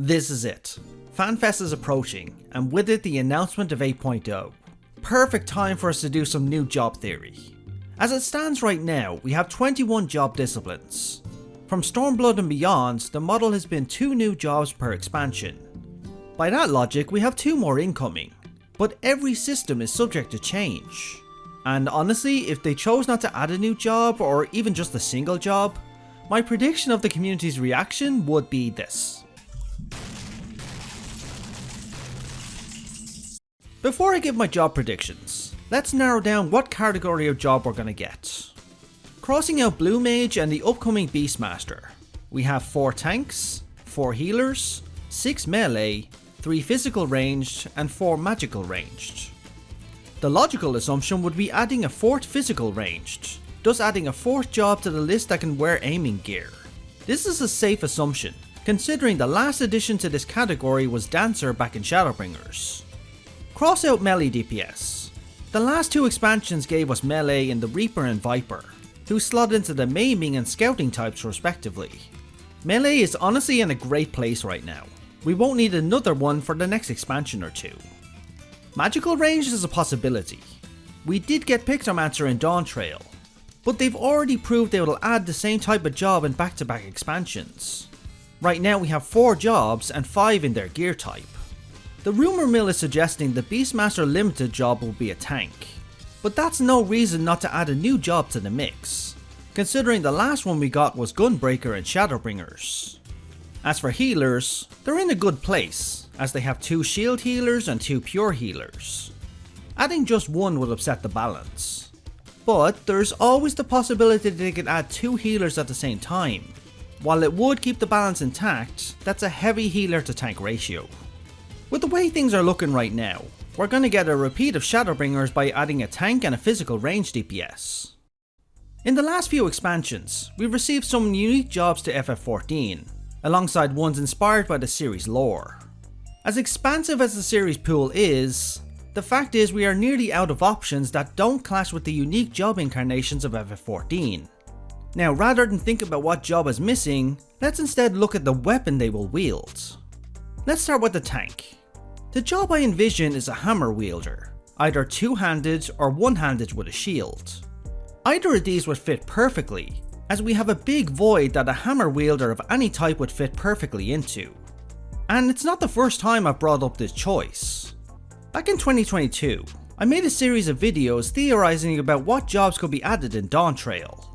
This is it. FanFest is approaching, and with it the announcement of 8.0. Perfect time for us to do some new job theory. As it stands right now, we have 21 job disciplines. From Stormblood and beyond, the model has been 2 new jobs per expansion. By that logic, we have 2 more incoming, but every system is subject to change. And honestly, if they chose not to add a new job, or even just a single job, my prediction of the community's reaction would be this. Before I give my job predictions, let's narrow down what category of job we're gonna get. Crossing out Blue Mage and the upcoming Beastmaster, we have 4 tanks, 4 healers, 6 melee, 3 physical ranged, and 4 magical ranged. The logical assumption would be adding a 4th physical ranged, thus adding a 4th job to the list that can wear aiming gear. This is a safe assumption, considering the last addition to this category was Dancer back in Shadowbringers. Cross out melee DPS. The last 2 expansions gave us melee in the Reaper and Viper, who slot into the maiming and scouting types respectively. Melee is honestly in a great place right now. We won't need another one for the next expansion or 2. Magical range is a possibility. We did get Pictomancer in Dawntrail, but they've already proved they will add the same type of job in back-to-back expansions. Right now we have 4 jobs and 5 in their gear type. The rumour mill is suggesting the Beastmaster Limited job will be a tank, but that's no reason not to add a new job to the mix, considering the last one we got was Gunbreaker and Shadowbringers. As for healers, they're in a good place, as they have 2 shield healers and 2 pure healers. Adding just one would upset the balance, but there's always the possibility they could add 2 healers at the same time. While it would keep the balance intact, that's a heavy healer to tank ratio. With the way things are looking right now, we're gonna get a repeat of Shadowbringers by adding a tank and a physical range DPS. In the last few expansions, we've received some unique jobs to FF14, alongside ones inspired by the series lore. As expansive as the series pool is, the fact is we are nearly out of options that don't clash with the unique job incarnations of FF14. Now, rather than think about what job is missing, let's instead look at the weapon they will wield. Let's start with the tank. The job I envision is a hammer wielder, either 2-handed or 1-handed with a shield. Either of these would fit perfectly, as we have a big void that a hammer wielder of any type would fit perfectly into. And it's not the first time I've brought up this choice. Back in 2022, I made a series of videos theorizing about what jobs could be added in Dawntrail.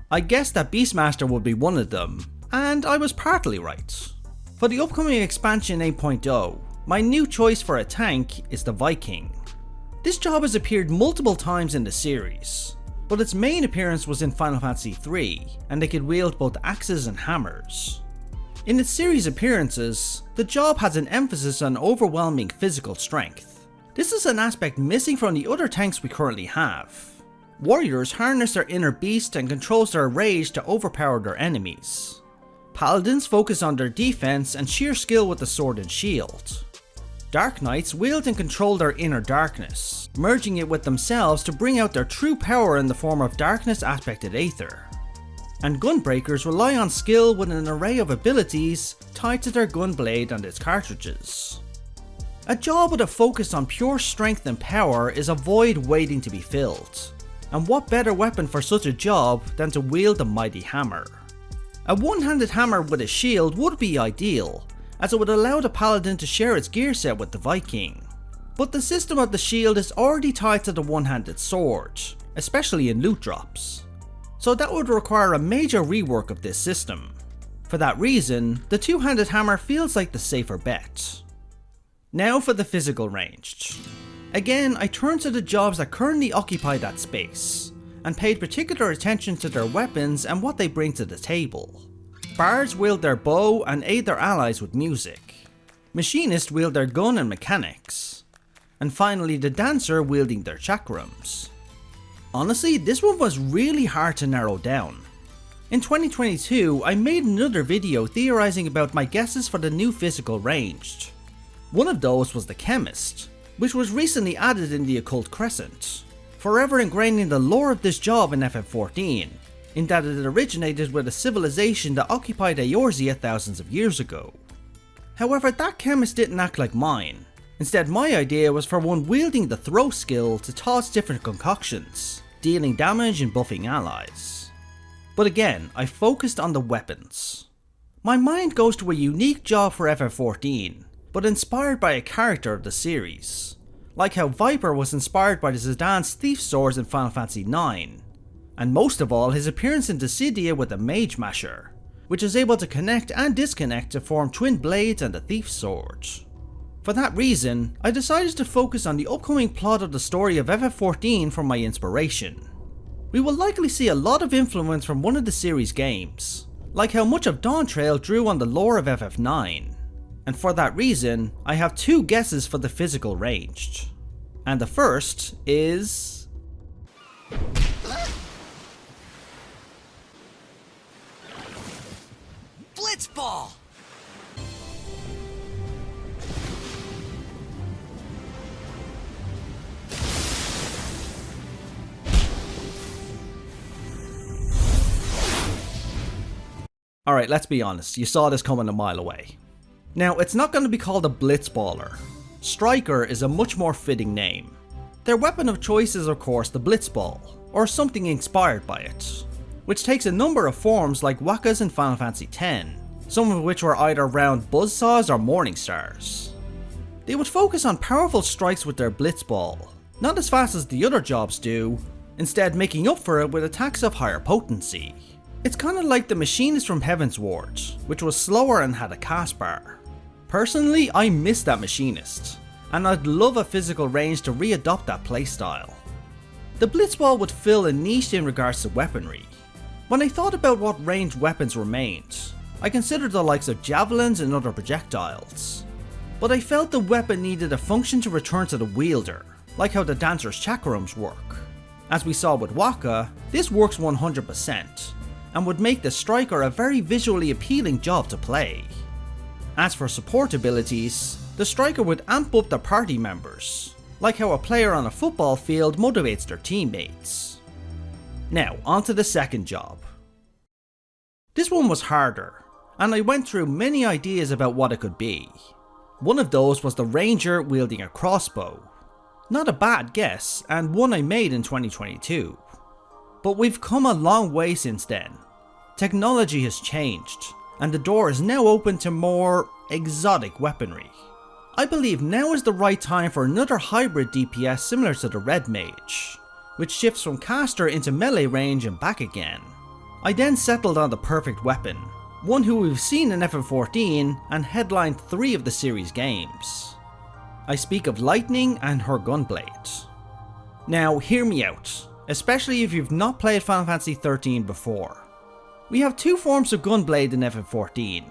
I guessed that Beastmaster would be one of them, and I was partly right. For the upcoming expansion 8.0, my new choice for a tank is the Viking. This job has appeared multiple times in the series, but its main appearance was in Final Fantasy III, and they could wield both axes and hammers. In its series appearances, the job has an emphasis on overwhelming physical strength. This is an aspect missing from the other tanks we currently have. Warriors harness their inner beast and controls their rage to overpower their enemies. Paladins focus on their defense and sheer skill with the sword and shield. Dark Knights wield and control their inner darkness, merging it with themselves to bring out their true power in the form of darkness aspected aether. And Gunbreakers rely on skill with an array of abilities tied to their gunblade and its cartridges. A job with a focus on pure strength and power is a void waiting to be filled, and what better weapon for such a job than to wield the mighty hammer. A one-handed hammer with a shield would be ideal, as it would allow the paladin to share its gear set with the Viking. But the system of the shield is already tied to the one-handed sword, especially in loot drops. So that would require a major rework of this system. For that reason, the 2-handed hammer feels like the safer bet. Now for the physical ranged. Again, I turned to the jobs that currently occupy that space, and paid particular attention to their weapons and what they bring to the table. Bards wield their bow and aid their allies with music. Machinists wield their gun and mechanics. And finally the Dancer wielding their chakrams. Honestly, this one was really hard to narrow down. In 2022, I made another video theorizing about my guesses for the new physical ranged. One of those was the Chemist, which was recently added in the Occult Crescent, forever ingraining the lore of this job in FF14, in that it originated with a civilization that occupied Eorzea thousands of years ago. However, that chemist didn't act like mine. Instead, my idea was for one wielding the throw skill to toss different concoctions, dealing damage and buffing allies. But again, I focused on the weapons. My mind goes to a unique job for FF14, but inspired by a character of the series. Like how Viper was inspired by the Zidane's thief swords in Final Fantasy IX, and most of all his appearance in Dissidia with the Mage Masher, which is able to connect and disconnect to form twin blades and the thief sword. For that reason, I decided to focus on the upcoming plot of the story of FF14 for my inspiration. We will likely see a lot of influence from one of the series games, like how much of Dawntrail drew on the lore of FF9. And for that reason, I have two guesses for the physical ranged. And the first is... Blitzball! Alright, let's be honest, you saw this coming a mile away. Now, it's not going to be called a Blitzballer. Striker is a much more fitting name. Their weapon of choice is of course the Blitzball, or something inspired by it, which takes a number of forms like Wakkas in Final Fantasy X, some of which were either round buzzsaws or morning stars. They would focus on powerful strikes with their Blitzball, not as fast as the other jobs do, instead making up for it with attacks of higher potency. It's kinda like the Machinist from Heavensward, which was slower and had a cast bar. Personally, I miss that Machinist, and I'd love a physical range to re-adopt that playstyle. The Blitzball would fill a niche in regards to weaponry. When I thought about what ranged weapons remained, I considered the likes of javelins and other projectiles. But I felt the weapon needed a function to return to the wielder, like how the Dancer's chakrams work. As we saw with Wakka, this works 100%, and would make the Striker a very visually appealing job to play. As for support abilities, the Striker would amp up the party members, like how a player on a football field motivates their teammates. Now, on to the second job. This one was harder, and I went through many ideas about what it could be. One of those was the Ranger wielding a crossbow. Not a bad guess, and one I made in 2022. But we've come a long way since then. Technology has changed, and the door is now open to more exotic weaponry. I believe now is the right time for another hybrid DPS similar to the Red Mage, which shifts from caster into melee range and back again. I then settled on the perfect weapon, one who we've seen in FF14 and headlined 3 of the series games. I speak of Lightning and her Gunblade. Now hear me out, especially if you've not played Final Fantasy XIII before. We have 2 forms of Gunblade in FF14.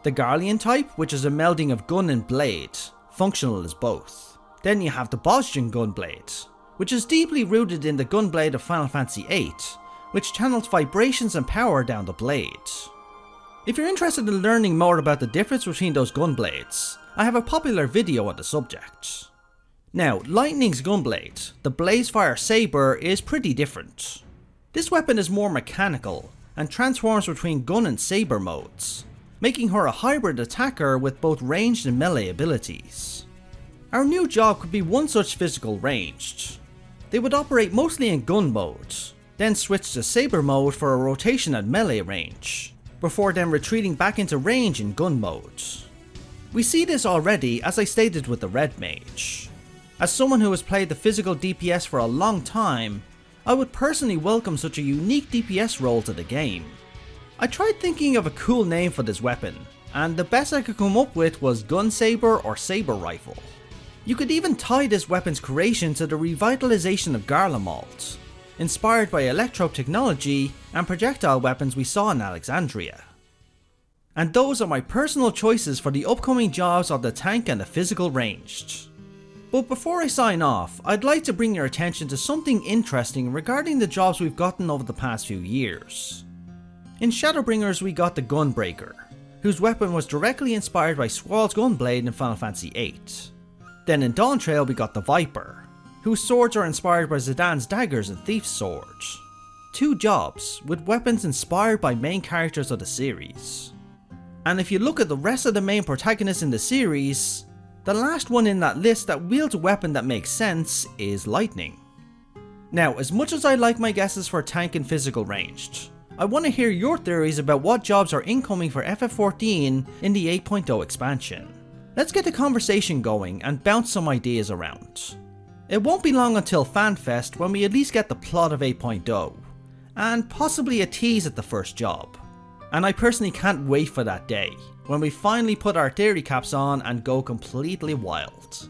The Garlean type, which is a melding of gun and blade, functional as both. Then you have the Bosgen Gunblade, which is deeply rooted in the Gunblade of Final Fantasy VIII, which channels vibrations and power down the blade. If you're interested in learning more about the difference between those Gunblades, I have a popular video on the subject. Now, Lightning's Gunblade, the Blazefire Saber, is pretty different. This weapon is more mechanical, and transforms between gun and saber modes, making her a hybrid attacker with both ranged and melee abilities. Our new job could be one such physical ranged. They would operate mostly in gun mode, then switch to saber mode for a rotation at melee range, before then retreating back into range in gun mode. We see this already, as I stated with the Red Mage. As someone who has played the physical DPS for a long time, I would personally welcome such a unique DPS role to the game. I tried thinking of a cool name for this weapon, and the best I could come up with was Gunsaber or Saber Rifle. You could even tie this weapon's creation to the revitalization of Garlemald, inspired by electrope technology and projectile weapons we saw in Alexandria. And those are my personal choices for the upcoming jobs of the tank and the physical ranged. But before I sign off, I'd like to bring your attention to something interesting regarding the jobs we've gotten over the past few years. In Shadowbringers we got the Gunbreaker, whose weapon was directly inspired by Squall's Gunblade in Final Fantasy VIII. Then in Dawntrail we got the Viper, whose swords are inspired by Zidane's daggers and Thief's sword. 2 jobs with weapons inspired by main characters of the series. And if you look at the rest of the main protagonists in the series, the last one in that list that wields a weapon that makes sense is Lightning. Now, as much as I like my guesses for tank and physical ranged, I want to hear your theories about what jobs are incoming for FF14 in the 8.0 expansion. Let's get the conversation going and bounce some ideas around. It won't be long until FanFest when we at least get the plot of 8.0, and possibly a tease at the first job. And I personally can't wait for that day, when we finally put our theory caps on and go completely wild.